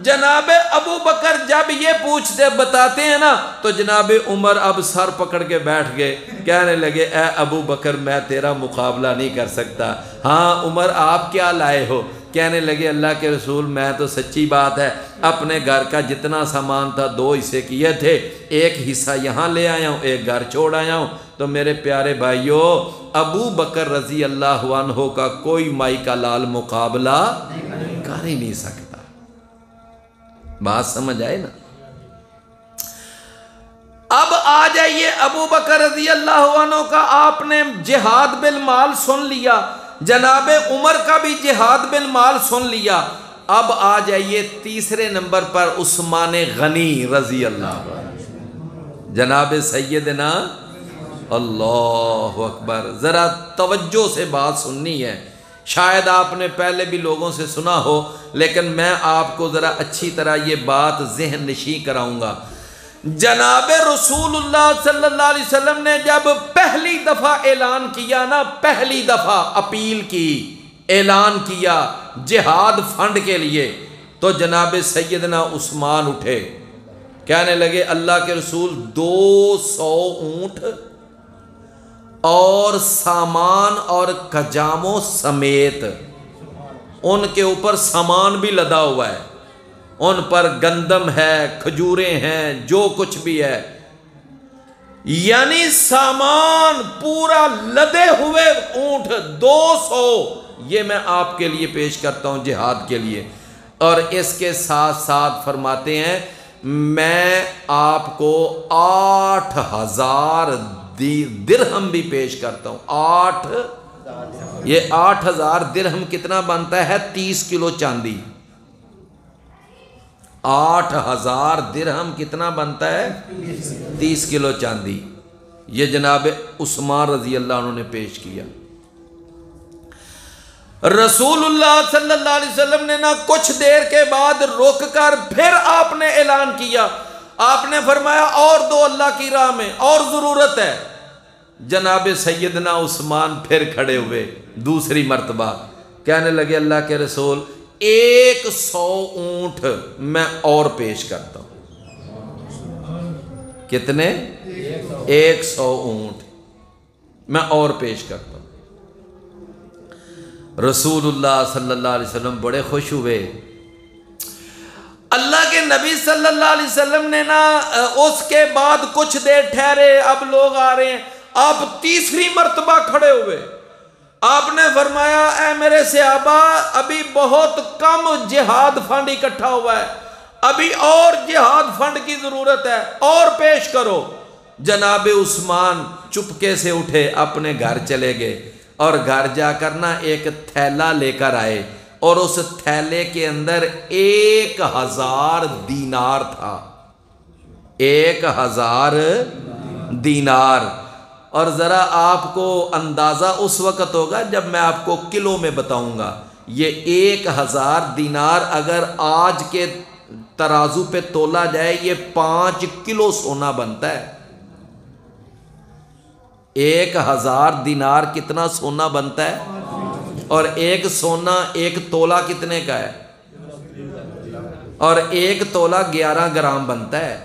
جناب ابو بکر جب یہ پوچھتے بتاتے ہیں نا تو جناب عمر اب سر پکڑ کے بیٹھ گئے، کہنے لگے اے ابو بکر میں تیرا مقابلہ نہیں کر سکتا۔ ہاں عمر آپ کیا لائے ہو؟ کہنے لگے اللہ کے رسول میں تو سچی بات ہے اپنے گھر کا جتنا سامان تھا 2 حصے کیے تھے، ایک حصہ یہاں لے آیا ہوں، ایک گھر چھوڑ آیا ہوں۔ تو میرے پیارے بھائیو ابو بکر رضی اللہ عنہ کا کوئی مائی کا لال مقابلہ کر ہی نہیں سکتا۔ بات سمجھ آئے نا؟ اب آ جائیے ابو بکر رضی اللہ عنہ کا آپ نے جہاد بالمال سن لیا، جناب عمر کا بھی جہاد بالمال سن لیا۔ اب آ جائیے تیسرے نمبر پر عثمان غنی رضی اللہ عنہ، جناب سیدنا، اللہ اکبر، ذرا توجہ سے بات سننی ہے، شاید آپ نے پہلے بھی لوگوں سے سنا ہو لیکن میں آپ کو ذرا اچھی طرح یہ بات ذہن نشین کراؤں گا۔ جناب رسول اللہ صلی اللہ علیہ وسلم نے جب پہلی دفعہ اعلان کیا نا، پہلی دفعہ اپیل کی، اعلان کیا جہاد فنڈ کے لیے، تو جناب سیدنا عثمان اٹھے، کہنے لگے اللہ کے رسول 200 اونٹ اور سامان اور کجاموں سمیت، ان کے اوپر سامان بھی لدا ہوا ہے، ان پر گندم ہے، کھجوریں ہیں، جو کچھ بھی ہے، یعنی سامان پورا لدے ہوئے اونٹ 200، یہ میں آپ کے لیے پیش کرتا ہوں جہاد کے لیے۔ اور اس کے ساتھ ساتھ فرماتے ہیں میں آپ کو 8000 درہم بھی پیش کرتا ہوں۔ یہ 8000 درہم کتنا بنتا ہے؟ 30 کلو چاندی۔ 8000 درہم کتنا بنتا ہے؟ 30 کلو چاندی۔ یہ جناب عثمان رضی اللہ عنہ نے پیش کیا۔ رسول اللہ صلی اللہ علیہ وسلم نے نہ کچھ دیر کے بعد رک کر پھر آپ نے اعلان کیا، آپ نے فرمایا اور دو اللہ کی راہ میں، اور ضرورت ہے۔ جناب سیدنا عثمان پھر کھڑے ہوئے دوسری مرتبہ، کہنے لگے اللہ کے رسول 100 اونٹ میں اور پیش کرتا ہوں۔ کتنے؟ 100 اونٹ میں اور پیش کرتا ہوں۔ رسول اللہ صلی اللہ علیہ وسلم بڑے خوش ہوئے۔ اللہ کے نبی صلی اللہ علیہ وسلم نے نا اس کے بعد کچھ دیر ٹھہرے، اب لوگ آ رہے ہیں، آپ تیسری مرتبہ کھڑے ہوئے، آپ نے فرمایا اے میرے صحابہ ابھی بہت کم جہاد فنڈ اکٹھا ہوا ہے، ابھی اور جہاد فنڈ کی ضرورت ہے، اور پیش کرو۔ جناب عثمان چپکے سے اٹھے، اپنے گھر چلے گئے، اور گھر جا کر نا ایک تھیلا لے کر آئے، اور اس تھیلے کے اندر 1000 دینار تھا، 1000 دینار۔ اور ذرا آپ کو اندازہ اس وقت ہوگا جب میں آپ کو کلو میں بتاؤں گا، یہ 1000 دینار اگر آج کے ترازو پہ تولا جائے یہ 5 کلو سونا بنتا ہے۔ 1000 دینار کتنا سونا بنتا ہے؟ اور ایک سونا ایک تولا کتنے کا ہے؟ اور ایک تولا 11 گرام بنتا ہے۔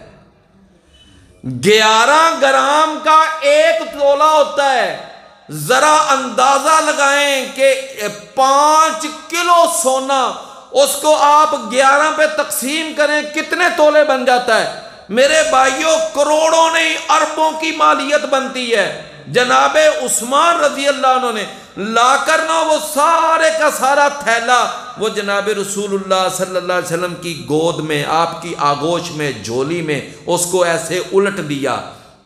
11 گرام کا 1 تولہ ہوتا ہے، ذرا اندازہ لگائیں کہ 5 کلو سونا، اس کو آپ 11 پہ تقسیم کریں کتنے تولے بن جاتا ہے؟ میرے بھائیوں کروڑوں نہیں اربوں کی مالیت بنتی ہے۔ جناب عثمان رضی اللہ عنہ نے لا کر نہ وہ سارے کا سارا تھیلا وہ جناب رسول اللہ صلی اللہ علیہ وسلم کی گود میں، آپ کی آغوش میں، جھولی میں اس کو ایسے الٹ دیا۔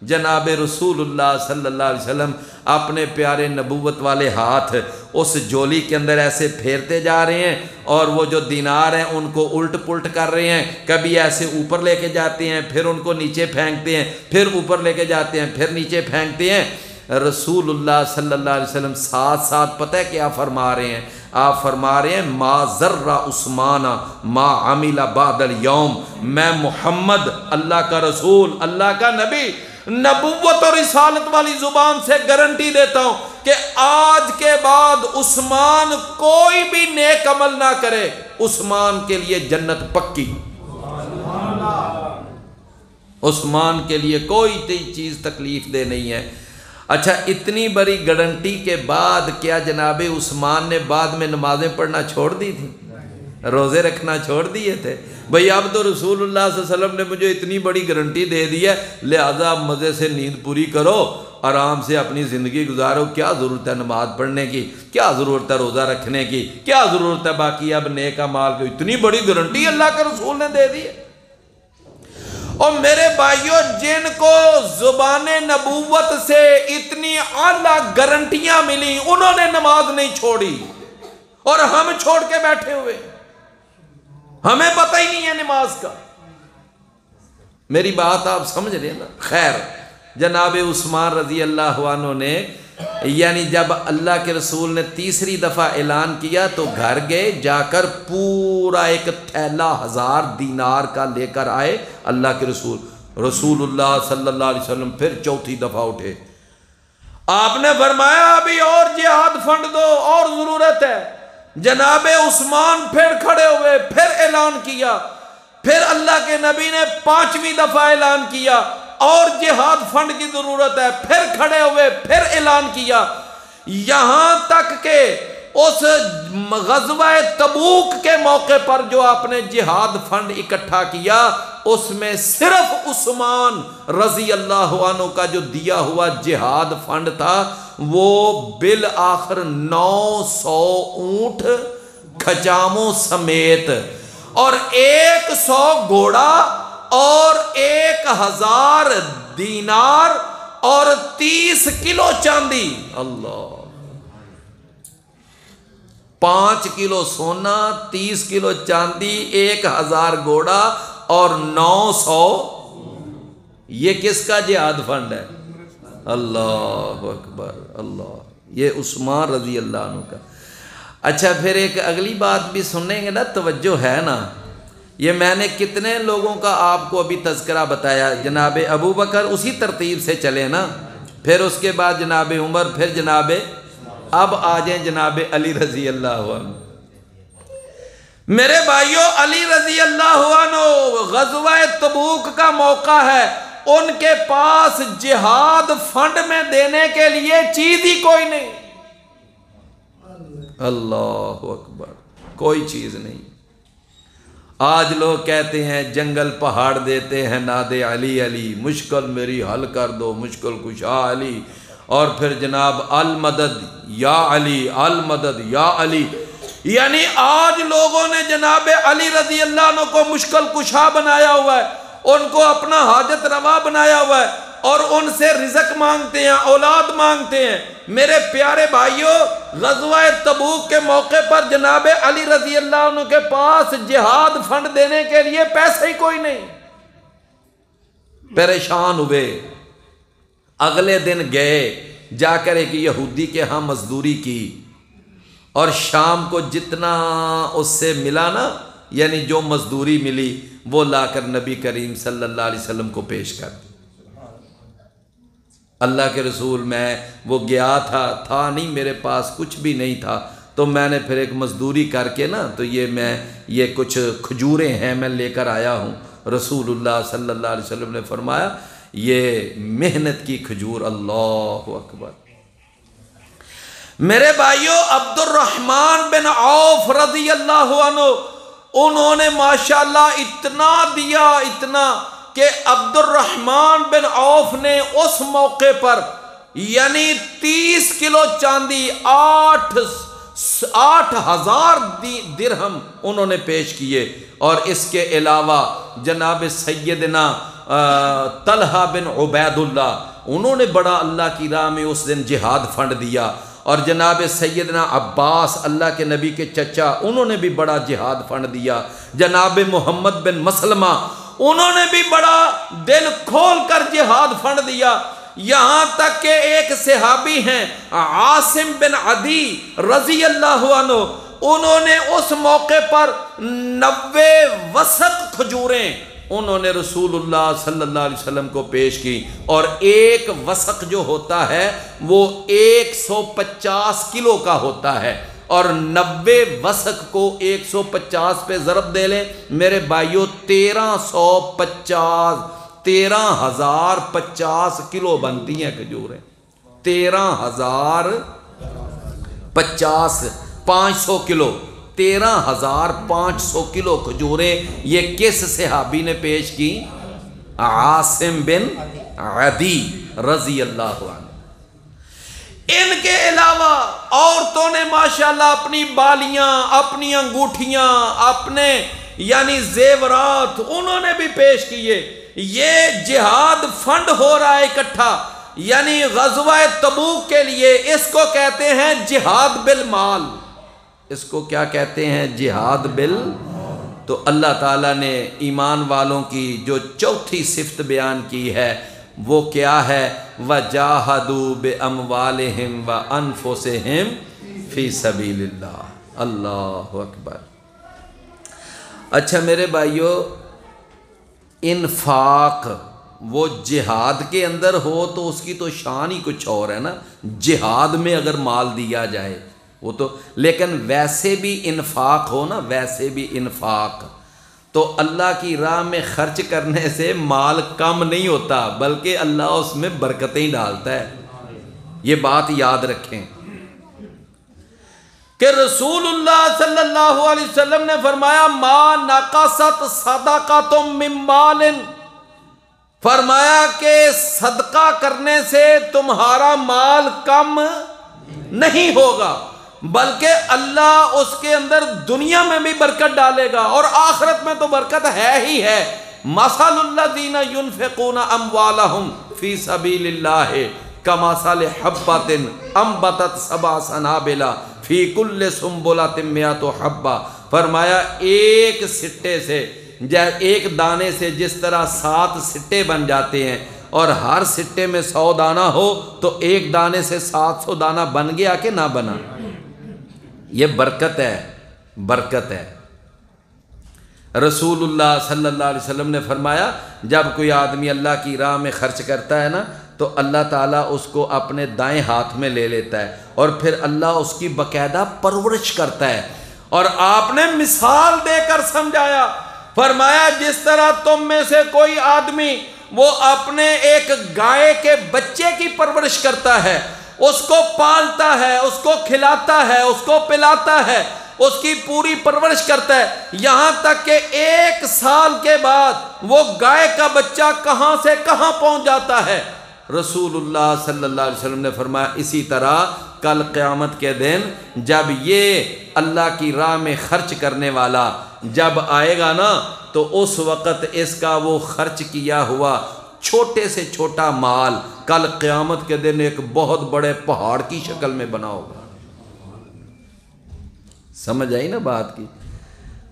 جناب رسول اللہ صلی اللہ علیہ وسلم اپنے پیارے نبوت والے ہاتھ اس جھولی کے اندر ایسے پھیرتے جا رہے ہیں، اور وہ جو دینار ہیں ان کو الٹ پلٹ کر رہے ہیں، کبھی ایسے اوپر لے کے جاتے ہیں، پھر ان کو نیچے پھینکتے ہیں، پھر اوپر لے کے جاتے ہیں، پھر نیچے پھینکتے ہیں۔ رسول اللہ صلی اللہ علیہ وسلم ساتھ ساتھ پتہ ہے کیا فرما رہے ہیں؟ آپ فرما رہے ہیں ما ذر عثمان ما عمل بعد اليوم، میں محمد اللہ کا رسول، اللہ کا نبی، نبوت اور رسالت والی زبان سے گارنٹی دیتا ہوں کہ آج کے بعد عثمان کوئی بھی نیک عمل نہ کرے، عثمان کے لیے جنت پکی، عثمان کے لیے کوئی چیز تکلیف دہ نہیں ہے۔ اچھا، اتنی بڑی گارنٹی کے بعد کیا جناب عثمان نے بعد میں نمازیں پڑھنا چھوڑ دی تھی؟ روزے رکھنا چھوڑ دیے تھے؟ بھئی اب تو رسول اللہ صلی اللہ علیہ وسلم نے مجھے اتنی بڑی گارنٹی دے دی ہے، لہذا آپ مزے سے نیند پوری کرو، آرام سے اپنی زندگی گزارو، کیا ضرورت ہے نماز پڑھنے کی، کیا ضرورت ہے روزہ رکھنے کی، کیا ضرورت ہے باقی اب نیک اعمال کی؟ اتنی بڑی گارنٹی اللہ کے رسول نے دے دی ہے۔ اور میرے بھائیوں، جن کو زبان نبوت سے اتنی اعلیٰ گارنٹیاں ملی، انہوں نے نماز نہیں چھوڑی، اور ہم چھوڑ کے بیٹھے ہوئے، ہمیں پتہ ہی نہیں ہے نماز کا۔ میری بات آپ سمجھ رہے ہیں نا؟ خیر، جناب عثمان رضی اللہ عنہ نے یعنی جب اللہ کے رسول نے تیسری دفعہ اعلان کیا تو گھر گئے، جا کر پورا ایک تھیلا 1000 دینار کا لے کر آئے اللہ کے رسول اللہ صلی اللہ علیہ وسلم۔ پھر چوتھی دفعہ اٹھے، آپ نے فرمایا ابھی اور جہاد فنڈ دو، اور ضرورت ہے۔ جناب عثمان پھر کھڑے ہوئے، پھر اعلان کیا، پھر اللہ کے نبی نے 5ویں دفعہ اعلان کیا اور جہاد فنڈ کی ضرورت ہے، پھر کھڑے ہوئے، پھر اعلان کیا، یہاں تک کہ اس غزوہ تبوک کے موقع پر جو آپ نے جہاد فنڈ اکٹھا کیا، اس میں صرف عثمان رضی اللہ عنہ کا جو دیا ہوا جہاد فنڈ تھا وہ بالآخر 900 اونٹ کھچاموں سمیت، اور 100 گھوڑا، اور 1000 دینار، اور 30 کلو چاندی۔ اللہ، 5 کلو سونا، 30 کلو چاندی، 1000 گھوڑا اور 900، یہ کس کا جہاد فنڈ ہے؟ اللہ اکبر، اللہ، یہ عثمان رضی اللہ عنہ کا۔ اچھا، پھر ایک اگلی بات بھی سنیں گے نا، توجہ ہے نا؟ یہ میں نے کتنے لوگوں کا آپ کو ابھی تذکرہ بتایا، جناب ابو بکر اسی ترتیب سے چلے نا، پھر اس کے بعد جناب عمر، پھر جناب، اب آ جائیں جناب علی رضی اللہ عنہ۔ میرے بھائیوں، علی رضی اللہ عنہ غزوہ تبوک کا موقع ہے، ان کے پاس جہاد فنڈ میں دینے کے لیے چیز ہی کوئی نہیں۔ اللہ اکبر، کوئی چیز نہیں۔ آج لوگ کہتے ہیں جنگل پہاڑ دیتے ہیں ناد علی علی، مشکل میری حل کر دو مشکل کشا علی، اور پھر جناب المدد یا علی، المدد یا علی، یعنی آج لوگوں نے جناب علی رضی اللہ عنہ کو مشکل کشا بنایا ہوا ہے، ان کو اپنا حاجت روا بنایا ہوا ہے، اور ان سے رزق مانگتے ہیں، اولاد مانگتے ہیں۔ میرے پیارے بھائیوں، غزوہ تبوک کے موقع پر جناب علی رضی اللہ عنہ کے پاس جہاد فنڈ دینے کے لیے پیسے ہی کوئی نہیں، پریشان ہوئے۔ اگلے دن گئے، جا کر ایک یہودی کے ہاں مزدوری کی، اور شام کو جتنا اس سے ملا نا، یعنی جو مزدوری ملی وہ لا کر نبی کریم صلی اللہ علیہ وسلم کو پیش کر دی۔ اللہ کے رسول، میں وہ گیا تھا نہیں، میرے پاس کچھ بھی نہیں تھا، تو میں نے پھر ایک مزدوری کر کے نا، تو یہ کچھ کھجوریں ہیں میں لے کر آیا ہوں۔ رسول اللہ صلی اللہ علیہ وسلم نے فرمایا یہ محنت کی کھجور، اللہ اکبر۔ میرے بھائیو، عبد الرحمن بن عوف رضی اللہ عنہ، انہوں نے ماشاءاللہ اتنا دیا، اتنا کہ عبد الرحمن بن عوف نے اس موقع پر یعنی 30 کلو چاندی، 8,000 درہم انہوں نے پیش کیے، اور اس کے علاوہ جناب سیدنا طلحہ بن عبید اللہ، انہوں نے بڑا اللہ کی راہ میں اس دن جہاد فنڈ دیا، اور جناب سیدنا عباس اللہ کے نبی کے چچا، انہوں نے بھی بڑا جہاد فنڈ دیا، جناب محمد بن مسلمہ انہوں نے بھی بڑا دل کھول کر جہاد فنڈ دیا، یہاں تک کہ ایک صحابی ہیں عاصم بن عدی رضی اللہ عنہ، انہوں نے اس موقع پر 90 وسق کھجوریں انہوں نے رسول اللہ صلی اللہ علیہ وسلم کو پیش کی، اور ایک وسق جو ہوتا ہے وہ 150 کلو کا ہوتا ہے، اور 90 وسق کو 150 پہ ضرب دے لیں میرے بھائیو، 13,050 کلو بنتی ہیں کھجوریں، 13,050 500 کلو، 13,500 کلو کھجوریں یہ کس صحابی نے پیش کی؟ عاصم بن عدی رضی اللہ عنہ۔ ان کے علاوہ عورتوں نے ماشاءاللہ اپنی بالیاں، اپنی انگوٹھیاں، اپنے یعنی زیورات انہوں نے بھی پیش کیے۔ یہ جہاد فنڈ ہو رہا ہے اکٹھا، یعنی غزوہ تبوک کے لیے، اس کو کہتے ہیں جہاد بالمال، اس کو کیا کہتے ہیں؟ جہاد تو اللہ تعالیٰ نے ایمان والوں کی جو چوتھی صفت بیان کی ہے وہ کیا ہے؟ وَجَاهَدُوا بِأَمْوَالِهِمْ وَأَنفُسِهِمْ فِي سَبِيلِ اللَّهِ۔ اللہ اکبر۔ اچھا میرے بھائیو، انفاق وہ جہاد کے اندر ہو تو اس کی تو شان ہی کچھ اور ہے نا، جہاد میں اگر مال دیا جائے وہ تو، لیکن ویسے بھی انفاق ہو نا، ویسے بھی انفاق تو اللہ کی راہ میں خرچ کرنے سے مال کم نہیں ہوتا، بلکہ اللہ اس میں برکتیں ہی ڈالتا ہے۔ یہ بات یاد رکھیں کہ رسول اللہ صلی اللہ علیہ وسلم نے فرمایا ما نقصت صدقۃ من مال، فرمایا کہ صدقہ کرنے سے تمہارا مال کم نہیں ہوگا، بلکہ اللہ اس کے اندر دنیا میں بھی برکت ڈالے گا، اور آخرت میں تو برکت ہے ہی ہے۔ مثل الذین ينفقون اموالهم فی سبیل اللہ کمثل حبۃ انبتت سبع سنابل فی کل سنبلۃ مئۃ حبۃ، فرمایا ایک سٹے سے، ایک دانے سے جس طرح 7 سٹے بن جاتے ہیں، اور ہر سٹے میں 100 دانہ ہو تو ایک دانے سے 700 دانہ بن گیا کہ نہ بنا؟ یہ برکت ہے، برکت ہے۔ رسول اللہ صلی اللہ علیہ وسلم نے فرمایا جب کوئی آدمی اللہ کی راہ میں خرچ کرتا ہے نا تو اللہ تعالیٰ اس کو اپنے دائیں ہاتھ میں لے لیتا ہے، اور پھر اللہ اس کی باقاعدہ پرورش کرتا ہے، اور آپ نے مثال دے کر سمجھایا، فرمایا جس طرح تم میں سے کوئی آدمی وہ اپنے ایک گائے کے بچے کی پرورش کرتا ہے، اس کو پالتا ہے، اس کو کھلاتا ہے، اس کو پلاتا ہے، اس کی پوری پرورش کرتا ہے، یہاں تک کہ 1 سال کے بعد وہ گائے کا بچہ کہاں سے کہاں پہنچ جاتا ہے۔ رسول اللہ صلی اللہ علیہ وسلم نے فرمایا اسی طرح کل قیامت کے دن جب یہ اللہ کی راہ میں خرچ کرنے والا جب آئے گا نا تو اس وقت اس کا وہ خرچ کیا ہوا چھوٹے سے چھوٹا مال کل قیامت کے دن ایک بہت بڑے پہاڑ کی شکل میں بنا ہوگا۔ سمجھ آئی نا بات کی؟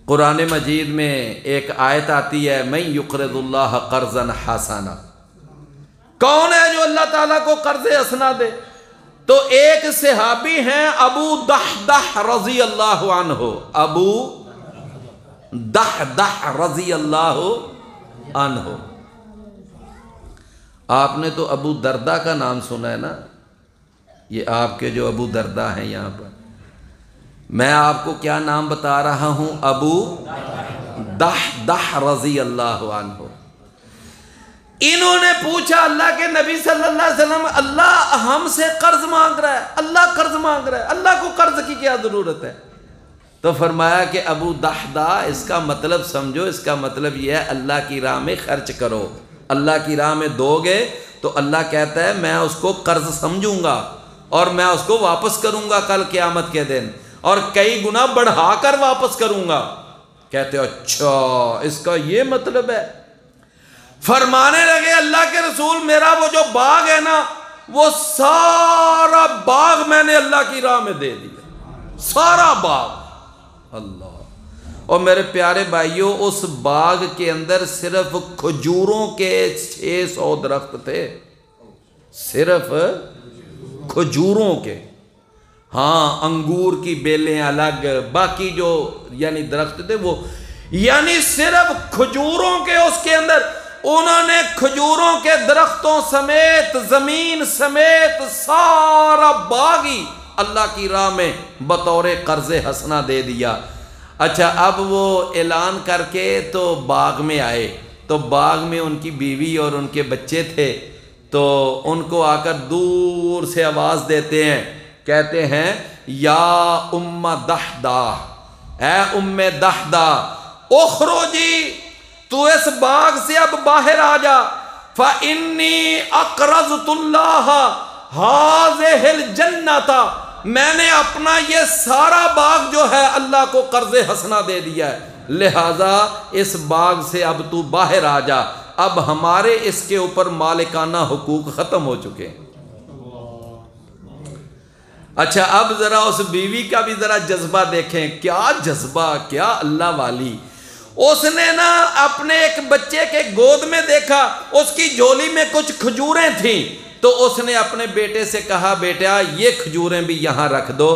قرآن مجید میں ایک آیت آتی ہے من یقرض اللہ قرضا حسنا، کون ہے جو اللہ تعالیٰ کو قرض حسنا دے؟ تو ایک صحابی ہیں ابو دحدح رضی اللہ عنہ، ابو دحدح رضی اللہ عنہ۔ آپ نے تو ابو دردہ کا نام سنا ہے نا، یہ آپ کے جو ابو دردہ ہیں یہاں پر، میں آپ کو کیا نام بتا رہا ہوں؟ ابو دحدح رضی اللہ عنہ۔ انہوں نے پوچھا اللہ کے نبی صلی اللہ علیہ وسلم، اللہ ہم سے قرض مانگ رہا ہے، اللہ قرض مانگ رہا ہے، اللہ کو قرض کی کیا ضرورت ہے؟ تو فرمایا کہ ابو دحدہ اس کا مطلب سمجھو، اس کا مطلب یہ ہے اللہ کی راہ میں خرچ کرو، اللہ کی راہ میں دو گے تو اللہ کہتا ہے میں اس کو قرض سمجھوں گا اور میں اس کو واپس کروں گا کل قیامت کے دن، اور کئی گنا بڑھا کر واپس کروں گا۔ کہتے ہو اچھا اس کا یہ مطلب ہے؟ فرمانے لگے اللہ کے رسول میرا وہ جو باغ ہے نا، وہ سارا باغ میں نے اللہ کی راہ میں دے دیا، سارا باغ۔ اللہ، اور میرے پیارے بھائیوں اس باغ کے اندر صرف کھجوروں کے 600 درخت تھے، صرف کھجوروں کے، ہاں انگور کی بیلیں الگ، باقی جو یعنی درخت تھے وہ، یعنی صرف کھجوروں کے اس کے اندر انہوں نے کھجوروں کے درختوں سمیت زمین سمیت سارا باغ ہی اللہ کی راہ میں بطور قرض حسنہ دے دیا۔ اچھا اب وہ اعلان کر کے تو باغ میں آئے، تو باغ میں ان کی بیوی اور ان کے بچے تھے، تو ان کو آ کر دور سے آواز دیتے ہیں، کہتے ہیں یا ام دحدہ، اے ام دحدہ اخرجی، تو اس باغ سے اب باہر آ جا، فَإِنِّي أَقْرَضْتُ اللَّهَ هَٰذِهِ الْجَنَّةَ، میں نے اپنا یہ سارا باغ جو ہے اللہ کو قرض حسنہ دے دیا ہے، لہٰذا اس باغ سے اب تو باہر آ جا، اب ہمارے اس کے اوپر مالکانہ حقوق ختم ہو چکے ہیں۔ اچھا اب ذرا اس بیوی کا بھی ذرا جذبہ دیکھیں، کیا جذبہ، کیا اللہ والی۔ اس نے نا اپنے ایک بچے کے گود میں دیکھا، اس کی جھولی میں کچھ کھجوریں تھیں، تو اس نے اپنے بیٹے سے کہا بیٹا یہ کھجوریں بھی یہاں رکھ دو،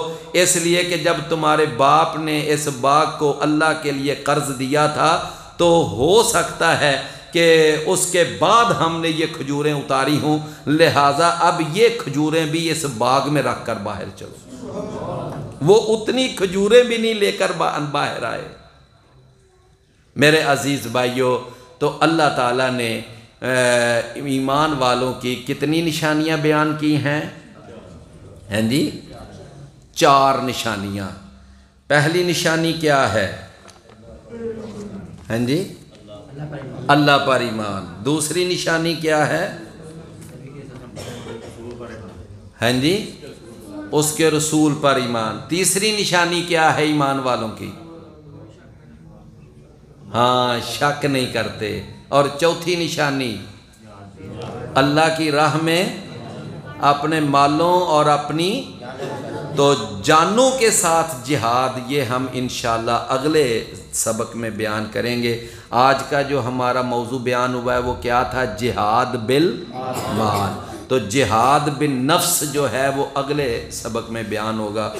اس لیے کہ جب تمہارے باپ نے اس باغ کو اللہ کے لیے قرض دیا تھا تو ہو سکتا ہے کہ اس کے بعد ہم نے یہ کھجوریں اتاری ہوں، لہٰذا اب یہ کھجوریں بھی اس باغ میں رکھ کر باہر چلو۔ وہ اتنی کھجوریں بھی نہیں لے کر باہر آئے۔ میرے عزیز بھائیوں، تو اللہ تعالیٰ نے ایمان والوں کی کتنی نشانیاں بیان کی ہیں؟ ہیں جی 4 نشانیاں۔ پہلی نشانی کیا ہے؟ ہیں جی اللہ پر ایمان۔ دوسری نشانی کیا ہے؟ ہیں جی اس کے رسول پر ایمان۔ تیسری نشانی کیا ہے ایمان والوں کی؟ ہاں شک نہیں کرتے۔ اور چوتھی نشانی اللہ کی راہ میں اپنے مالوں اور اپنی تو جانوں کے ساتھ جہاد، یہ ہم انشاءاللہ اگلے سبق میں بیان کریں گے۔ آج کا جو ہمارا موضوع بیان ہوا ہے وہ کیا تھا؟ جہاد بالمال۔ تو جہاد بالنفس جو ہے وہ اگلے سبق میں بیان ہوگا۔